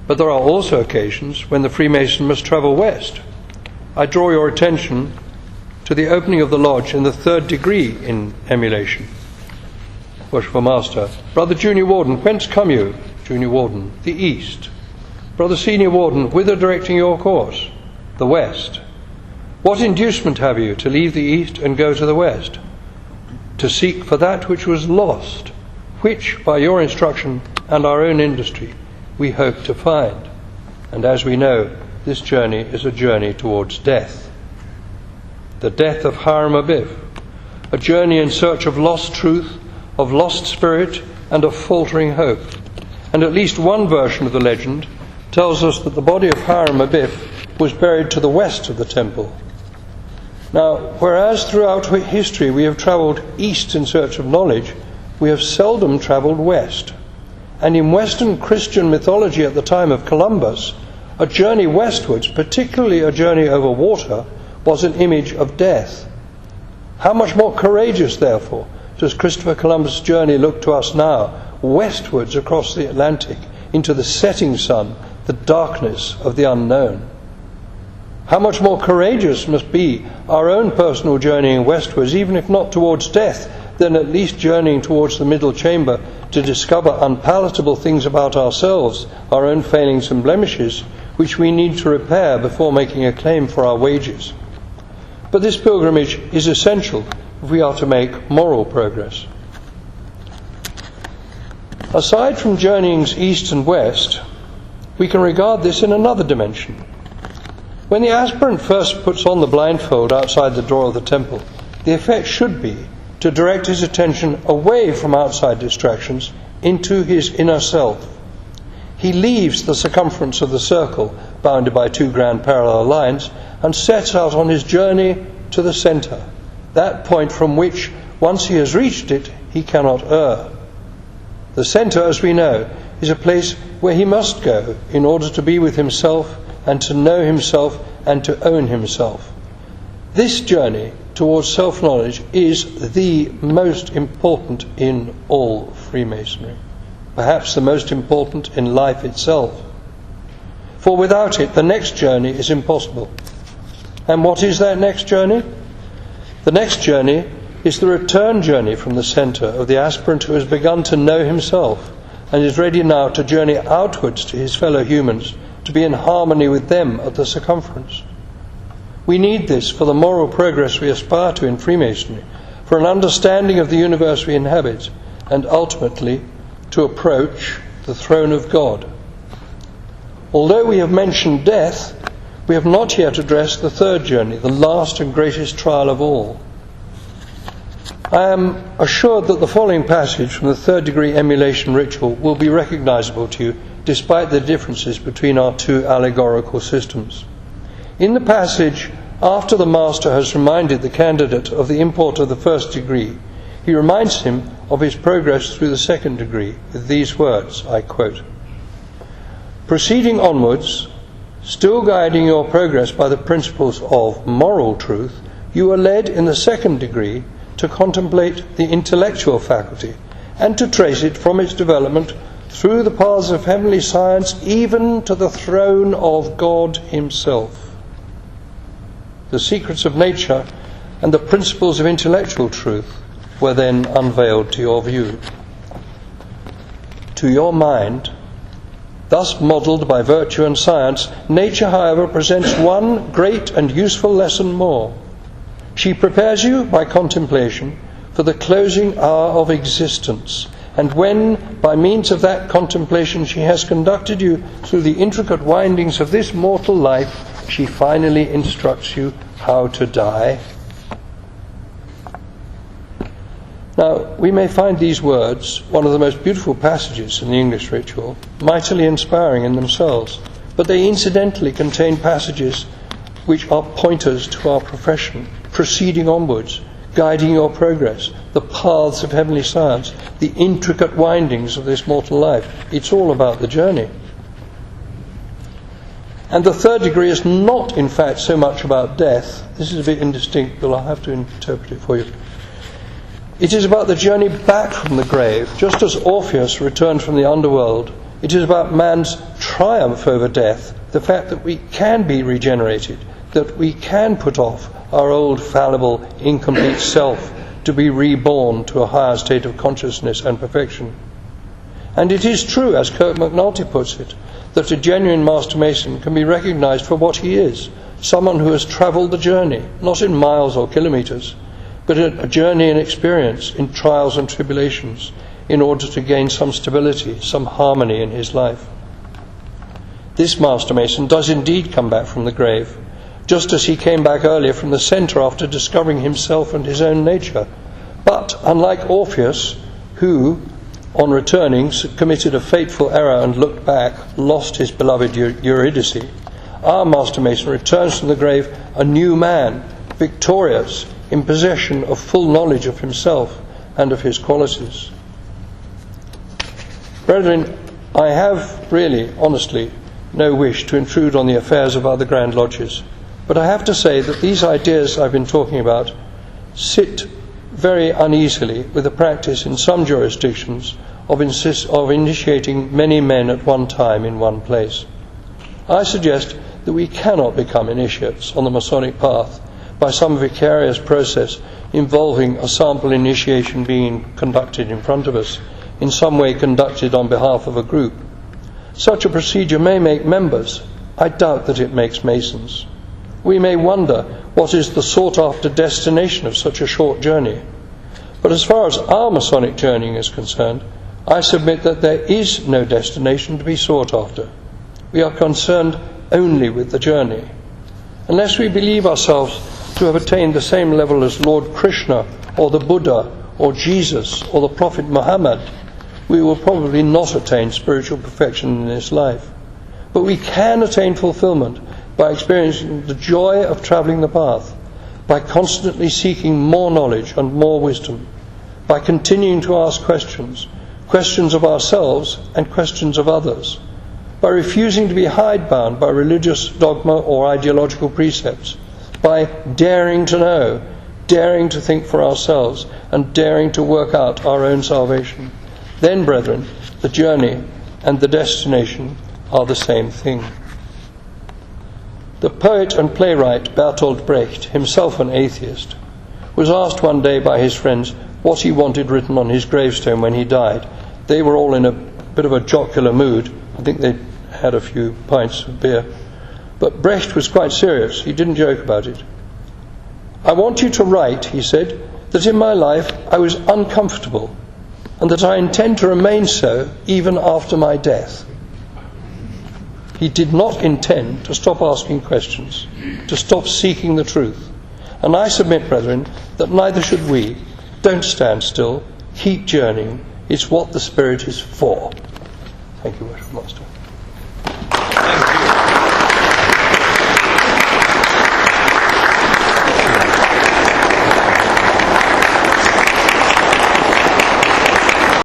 But there are also occasions when the Freemason must travel west. I draw your attention to the opening of the lodge in the 3rd degree in emulation. Worshipful Master: Brother Junior Warden, whence come you? Junior Warden: the east. Brother Senior Warden: whither directing your course? The west. What inducement have you to leave the east and go to the west? To seek for that which was lost, which, by your instruction and our own industry, we hope to find. And as we know, this journey is a journey towards death. The death of Hiram Abiff, a journey in search of lost truth, of lost spirit, and of faltering hope. And at least one version of the legend tells us that the body of Hiram Abiff was buried to the west of the temple. Now, whereas throughout history we have travelled east in search of knowledge, we have seldom travelled west. And in Western Christian mythology at the time of Columbus, a journey westwards, particularly a journey over water, was an image of death. How much more courageous, therefore, does Christopher Columbus' journey look to us now, westwards across the Atlantic, into the setting sun, the darkness of the unknown? How much more courageous must be our own personal journeying westwards, even if not towards death, than at least journeying towards the middle chamber to discover unpalatable things about ourselves, our own failings and blemishes, which we need to repair before making a claim for our wages. But this pilgrimage is essential if we are to make moral progress. Aside from journeyings east and west, we can regard this in another dimension. When the aspirant first puts on the blindfold outside the door of the temple, the effect should be to direct his attention away from outside distractions into his inner self. He leaves the circumference of the circle, bounded by 2 grand parallel lines, and sets out on his journey to the centre, that point from which, once he has reached it, he cannot err. The centre, as we know, is a place where he must go in order to be with himself and to know himself and to own himself. This journey towards self-knowledge is the most important in all Freemasonry, perhaps the most important in life itself. For without it, the next journey is impossible. And what is that next journey? The next journey is the return journey from the centre of the aspirant who has begun to know himself and is ready now to journey outwards to his fellow humans, to be in harmony with them at the circumference. We need this for the moral progress we aspire to in Freemasonry, for an understanding of the universe we inhabit, and ultimately to approach the throne of God. Although we have mentioned death, we have not yet addressed the third journey, the last and greatest trial of all. I am assured that the following passage from the 3rd degree emulation ritual will be recognizable to you, despite the differences between our two allegorical systems. In the passage, after the Master has reminded the candidate of the import of the 1st degree, he reminds him of his progress through the 2nd degree with these words, I quote, "Proceeding onwards, still guiding your progress by the principles of moral truth, you are led in the 2nd degree to contemplate the intellectual faculty and to trace it from its development through the paths of heavenly science even to the throne of God himself. The secrets of nature and the principles of intellectual truth were then unveiled to your view. To your mind, thus modelled by virtue and science, nature, however, presents one great and useful lesson more. She prepares you, by contemplation, for the closing hour of existence, and when, by means of that contemplation, she has conducted you through the intricate windings of this mortal life, she finally instructs you how to die." Now, we may find these words, one of the most beautiful passages in the English ritual, mightily inspiring in themselves, but they incidentally contain passages which are pointers to our profession, proceeding onwards, guiding your progress, the paths of heavenly science, the intricate windings of this mortal life. It's all about the journey. And the 3rd degree is not, in fact, so much about death. This is a bit indistinct, but I'll have to interpret it for you. It is about the journey back from the grave. Just as Orpheus returned from the underworld, it is about man's triumph over death, the fact that we can be regenerated, that we can put off our old, fallible, incomplete self to be reborn to a higher state of consciousness and perfection. And it is true, as Kirk McNulty puts it, that a genuine Master Mason can be recognized for what he is, someone who has travelled the journey, not in miles or kilometres, but a journey in experience, in trials and tribulations, in order to gain some stability, some harmony in his life. This Master Mason does indeed come back from the grave, just as he came back earlier from the centre after discovering himself and his own nature. But, unlike Orpheus, who, on returning, committed a fateful error and looked back, lost his beloved Eurydice, our Master Mason returns from the grave a new man, victorious, in possession of full knowledge of himself and of his qualities. Brethren, I have really, honestly, no wish to intrude on the affairs of other Grand Lodges, but I have to say that these ideas I've been talking about sit very uneasily with the practice in some jurisdictions of initiating many men at one time in one place. I suggest that we cannot become initiates on the Masonic path by some vicarious process involving a sample initiation being conducted in front of us, in some way conducted on behalf of a group. Such a procedure may make members. I doubt that it makes Masons. We may wonder what is the sought-after destination of such a short journey. But as far as our Masonic journeying is concerned, I submit that there is no destination to be sought after. We are concerned only with the journey. Unless we believe ourselves to have attained the same level as Lord Krishna or the Buddha or Jesus or the Prophet Muhammad, we will probably not attain spiritual perfection in this life. But we can attain fulfillment by experiencing the joy of travelling the path, by constantly seeking more knowledge and more wisdom, by continuing to ask questions of ourselves and questions of others, by refusing to be hidebound by religious dogma or ideological precepts, by daring to know, daring to think for ourselves, and daring to work out our own salvation. Then, brethren, the journey and the destination are the same thing. The poet and playwright Bertolt Brecht, himself an atheist, was asked one day by his friends what he wanted written on his gravestone when he died. They were all in a bit of a jocular mood. I think they had a few pints of beer. But Brecht was quite serious. He didn't joke about it. "I want you to write," he said, "that in my life I was uncomfortable, and that I intend to remain so even after my death." He did not intend to stop asking questions, to stop seeking the truth. And I submit, brethren, that neither should we. Don't stand still. Keep journeying. It's what the Spirit is for. Thank you, Worship Master.